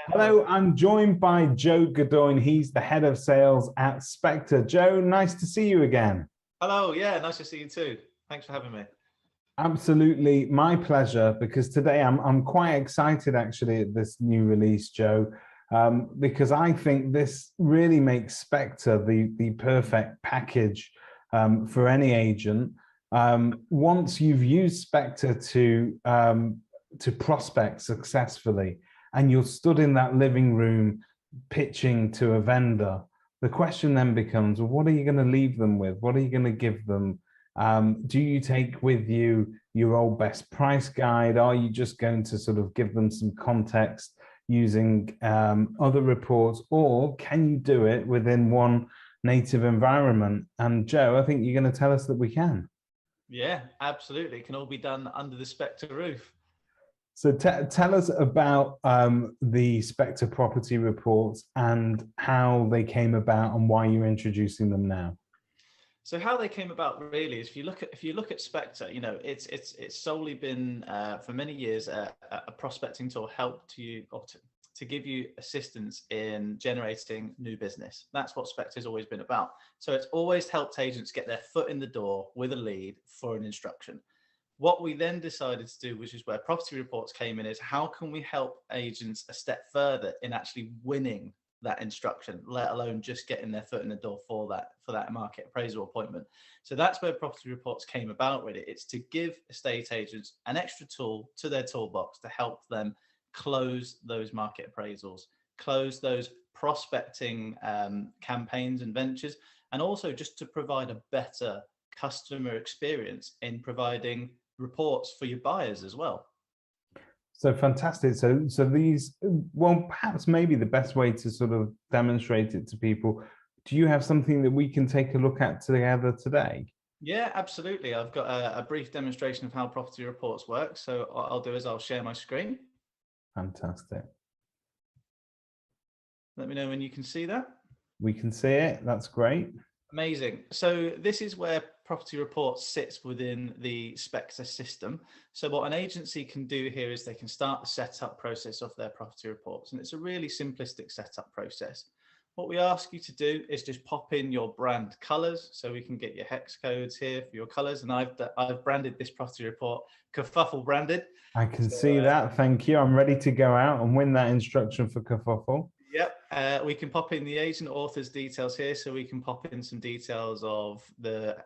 Hello, I'm joined by Joe Godoyne. He's the head of sales at Spectre. Joe, nice to see you again. Hello, yeah, nice to see you too. Thanks for having me. Absolutely, my pleasure, because today I'm quite excited actually at this new release, Joe, because I think this really makes Spectre the perfect package for any agent. Once you've used Spectre to prospect successfully, and you're stood in that living room pitching to a vendor, the question then becomes, well, what are you going to leave them with? What are you going to give them? Do you take with you your old best price guide? Are you just going to sort of give them some context using other reports, or can you do it within one native environment? And Joe, I think you're going to tell us that we can. Yeah, absolutely. It can all be done under the Spectre roof. So tell us about the Spectre property reports and how they came about and why you're introducing them now. So how they came about really is if you look at Spectre, you know, it's solely been for many years a prospecting tool help to you or to give you assistance in generating new business. That's what Spectre has always been about. So it's always helped agents get their foot in the door with a lead for an instruction. What we then decided to do, which is where property reports came in, is how can we help agents a step further in actually winning that instruction, let alone just getting their foot in the door for that market appraisal appointment. So that's where property reports came about really. It's to give estate agents an extra tool to their toolbox to help them close those market appraisals, close those prospecting campaigns and ventures, and also just to provide a better customer experience in providing reports for your buyers as well. So fantastic. So these, well, perhaps maybe the best way to sort of demonstrate it to people, do you have something that we can take a look at together today? Yeah, absolutely. I've got a brief demonstration of how property reports work. So what I'll do is I'll share my screen. Fantastic. Let me know when you can see that. We can see it. That's great. Amazing. So this is where property reports sits within the Spectre system. So what an agency can do here is they can start the setup process of their property reports. And it's a really simplistic setup process. What we ask you to do is just pop in your brand colors. So we can get your hex codes here for your colors. And I've branded this property report Kerfuffle branded. I can see that. Thank you. I'm ready to go out and win that instruction for Kerfuffle. Yep, we can pop in the agent author's details here, so we can pop in some details of the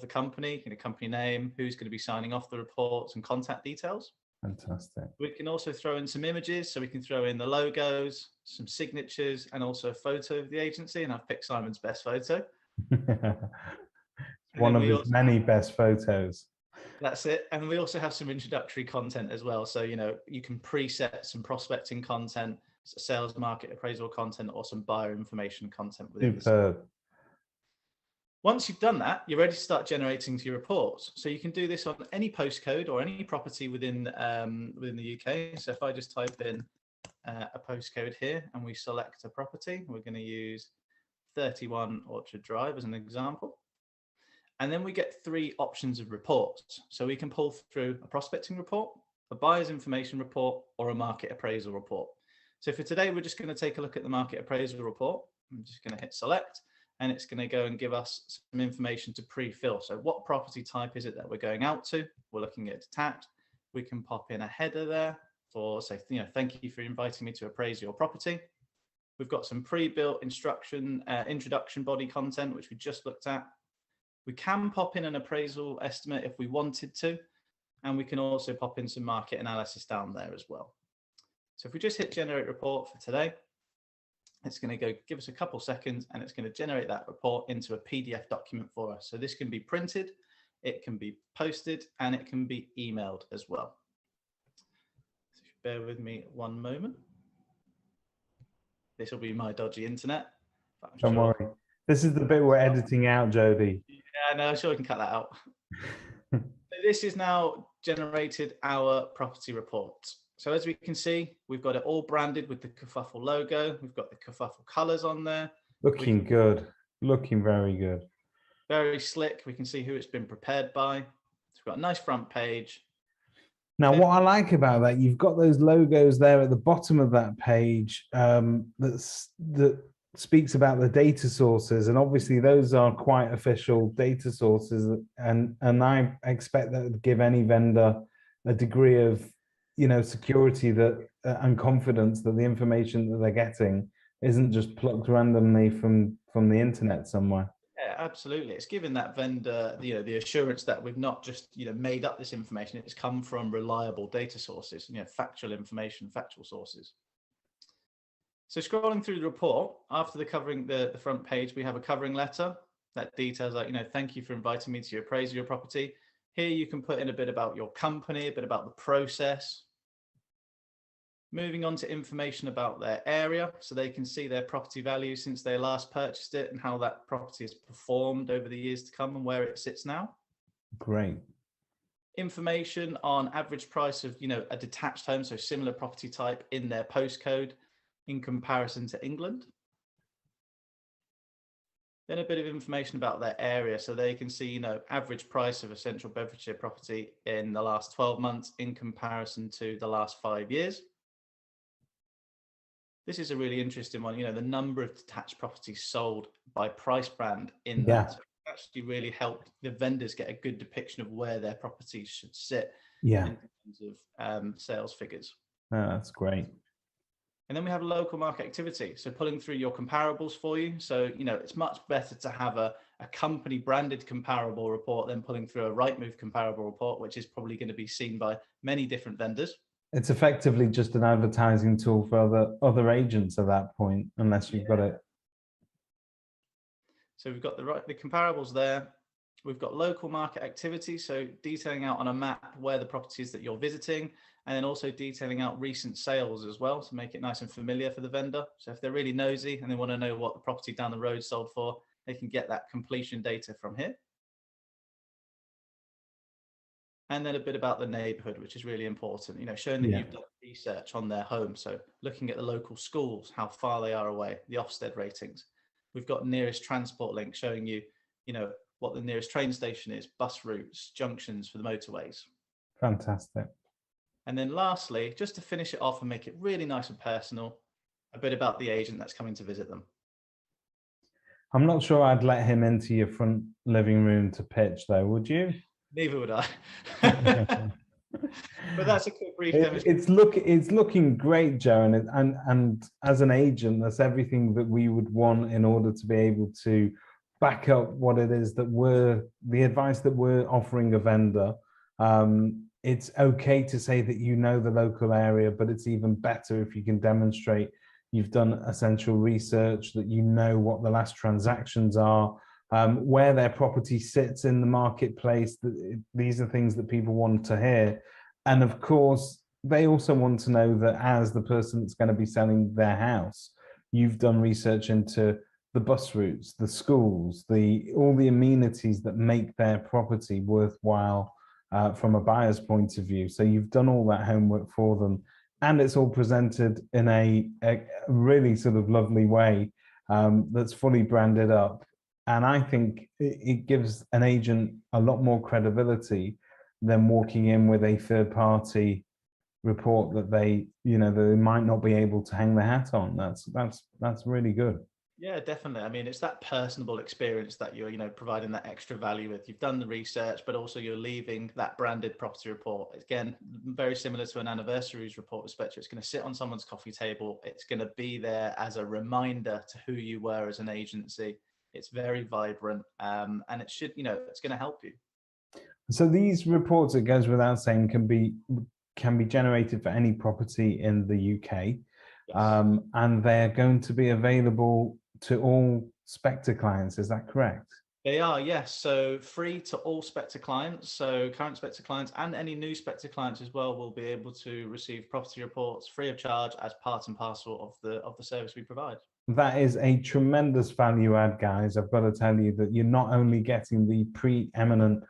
company, company name, who's going to be signing off the reports, and contact details. Fantastic. We can also throw in some images, so we can throw in the logos, some signatures, and also a photo of the agency. And I've picked Simon's best photo. One of his many best photos. That's it. And we also have some introductory content as well. So, you know, you can preset some prospecting content, sales market appraisal content, or some buyer information content within Superb. Once you've done that, you're ready to start generating your reports. So you can do this on any postcode or any property within the UK. So if I just type in a postcode here and we select a property, we're going to use 31 Orchard Drive as an example. And then we get three options of reports. So we can pull through a prospecting report, a buyer's information report, or a market appraisal report. So for today, we're just going to take a look at the market appraisal report. I'm just going to hit select, and it's going to go and give us some information to pre-fill. So what property type is it that we're going out to? We're looking at detached. We can pop in a header there for say, you know, thank you for inviting me to appraise your property. We've got some pre-built instruction, introduction body content, which we just looked at. We can pop in an appraisal estimate if we wanted to, and we can also pop in some market analysis down there as well. So if we just hit generate report for today, it's going to go give us a couple seconds and it's going to generate that report into a PDF document for us. So this can be printed, it can be posted, and it can be emailed as well. So bear with me one moment. This will be my dodgy internet. Don't worry. This is the bit we're editing out, Jody. Yeah, no, sure we can cut that out. So this is now generated our property report. So as we can see, we've got it all branded with the Kerfuffle logo. We've got the Kerfuffle colors on there. Looking good. Looking very good. Very slick. We can see who it's been prepared by. So we've got a nice front page. Now, what I like about that, you've got those logos there at the bottom of that page that speaks about the data sources, and obviously those are quite official data sources, and I expect that would give any vendor a degree of security that and confidence that the information that they're getting isn't just plucked randomly from the internet somewhere. Yeah, absolutely. It's giving that vendor the assurance that we've not just made up this information. It's come from reliable data sources, factual information, factual sources. So scrolling through the report, after the front page, we have a covering letter that details like, thank you for inviting me to appraise your property. Here you can put in a bit about your company, a bit about the process. Moving on to information about their area, so they can see their property value since they last purchased it and how that property has performed over the years to come and where it sits now. Great. Information on average price of a detached home, so similar property type in their postcode in comparison to England. Then a bit of information about their area, so they can see average price of a central Bedfordshire property in the last 12 months in comparison to the last 5 years. This is a really interesting one, the number of detached properties sold by price brand in that. So it actually really helped the vendors get a good depiction of where their properties should sit in terms of sales figures. Oh, that's great. And then we have local market activity. So pulling through your comparables for you. So, it's much better to have a company branded comparable report than pulling through a Rightmove comparable report, which is probably going to be seen by many different vendors. It's effectively just an advertising tool for other agents at that point, unless you've got it. So we've got the comparables there. We've got local market activity, so detailing out on a map where the properties that you're visiting, and then also detailing out recent sales as well to make it nice and familiar for the vendor. So if they're really nosy and they want to know what the property down the road sold for, they can get that completion data from here. And then a bit about the neighborhood, which is really important, showing that you've done research on their home. So looking at the local schools, how far they are away, the Ofsted ratings. We've got nearest transport link showing you, what the nearest train station is, bus routes, junctions for the motorways. Fantastic. And then lastly, just to finish it off and make it really nice and personal, a bit about the agent that's coming to visit them. I'm not sure I'd let him into your front living room to pitch, though, would you? Neither would I. But that's a quick brief demonstration. It's looking great, Joe, and as an agent, that's everything that we would want in order to be able to back up what it is that the advice that we're offering a vendor. It's okay to say that the local area, but it's even better if you can demonstrate you've done essential research, that what the last transactions are, where their property sits in the marketplace. These are things that people want to hear. And of course, they also want to know that as the person that's going to be selling their house, you've done research into the bus routes, the schools, all the amenities that make their property worthwhile from a buyer's point of view. So you've done all that homework for them, and it's all presented in a really sort of lovely way that's fully branded up. And I think it gives an agent a lot more credibility than walking in with a third-party report that they might not be able to hang their hat on. That's really good. Yeah, definitely. I mean, it's that personable experience that you're, providing that extra value with. You've done the research, but also you're leaving that branded property report. Again, very similar to an anniversaries report with Spectre. It's going to sit on someone's coffee table. It's going to be there as a reminder to who you were as an agency. It's very vibrant, and it should, it's going to help you. So these reports, it goes without saying, can be generated for any property in the UK, yes. And they're going to be available to all Spectre clients. Is that correct? They are, yes. So free to all Spectre clients. So current Spectre clients and any new Spectre clients as well will be able to receive property reports free of charge as part and parcel of the service we provide. That is a tremendous value add, guys. I've got to tell you that you're not only getting the preeminent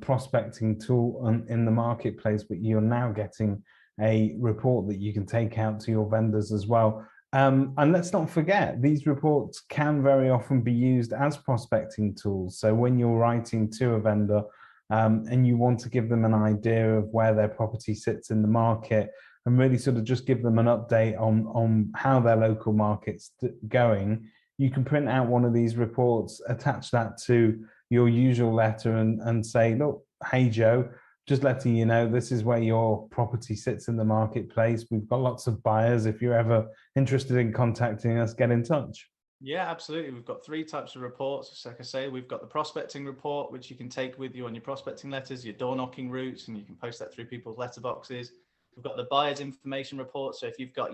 prospecting tool in the marketplace, but you're now getting a report that you can take out to your vendors as well. And let's not forget, these reports can very often be used as prospecting tools. So when you're writing to a vendor and you want to give them an idea of where their property sits in the market, and really sort of just give them an update on how their local market's going, you can print out one of these reports, attach that to your usual letter, and say, look, hey Joe, just letting you know, this is where your property sits in the marketplace. We've got lots of buyers. If you're ever interested in contacting us, get in touch. Yeah, absolutely. We've got 3 types of reports. Like I say, we've got the prospecting report, which you can take with you on your prospecting letters, your door knocking routes, and you can post that through people's letterboxes. We've got the buyer's information report. So if you've got,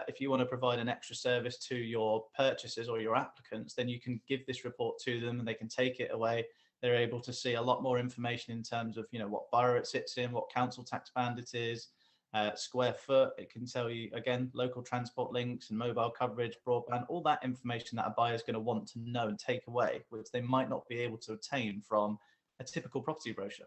if you want to provide an extra service to your purchasers or your applicants, then you can give this report to them and they can take it away. They're able to see a lot more information in terms of, what borough it sits in, what council tax band it is, square foot. It can tell you, again, local transport links and mobile coverage, broadband, all that information that a buyer is going to want to know and take away, which they might not be able to obtain from a typical property brochure.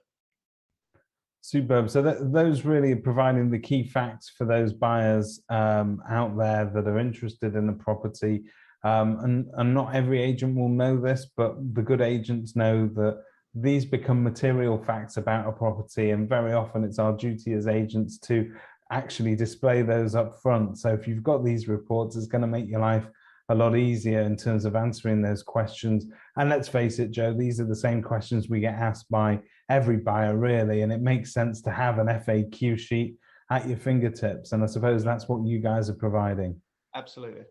Superb. So those really are providing the key facts for those buyers out there that are interested in the property. And not every agent will know this, but the good agents know that these become material facts about a property, and very often it's our duty as agents to actually display those up front. So if you've got these reports, it's going to make your life a lot easier in terms of answering those questions. And let's face it, Joe, these are the same questions we get asked by every buyer, really, and it makes sense to have an FAQ sheet at your fingertips, and I suppose that's what you guys are providing. Absolutely.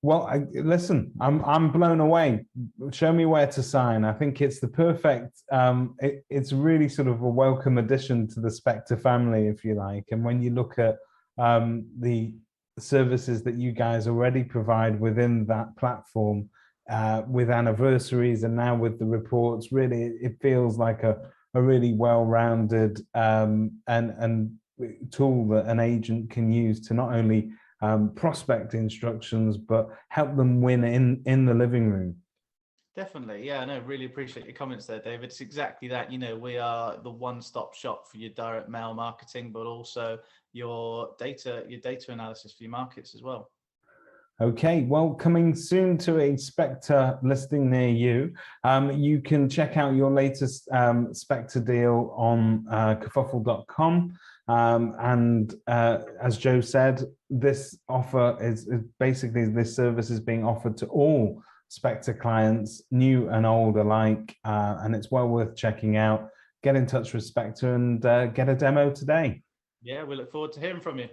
Well, listen, I'm blown away. Show me where to sign. I think it's the perfect, it's really sort of a welcome addition to the Spectre family, if you like. And when you look at the services that you guys already provide within that platform, with anniversaries and now with the reports, really, it feels like a really well-rounded and tool that an agent can use to not only prospect instructions, but help them win in the living room. Definitely. Yeah, no, really appreciate your comments there, David. It's exactly that. We are the one-stop shop for your direct mail marketing, but also your data analysis for your markets as well. Okay, well, coming soon to a Spectre listing near you. You can check out your latest Spectre deal on kerfuffle.com. And as Joe said, this offer is basically, this service is being offered to all Spectre clients, new and old alike, and it's well worth checking out. Get in touch with Spectre and get a demo today. Yeah, we look forward to hearing from you.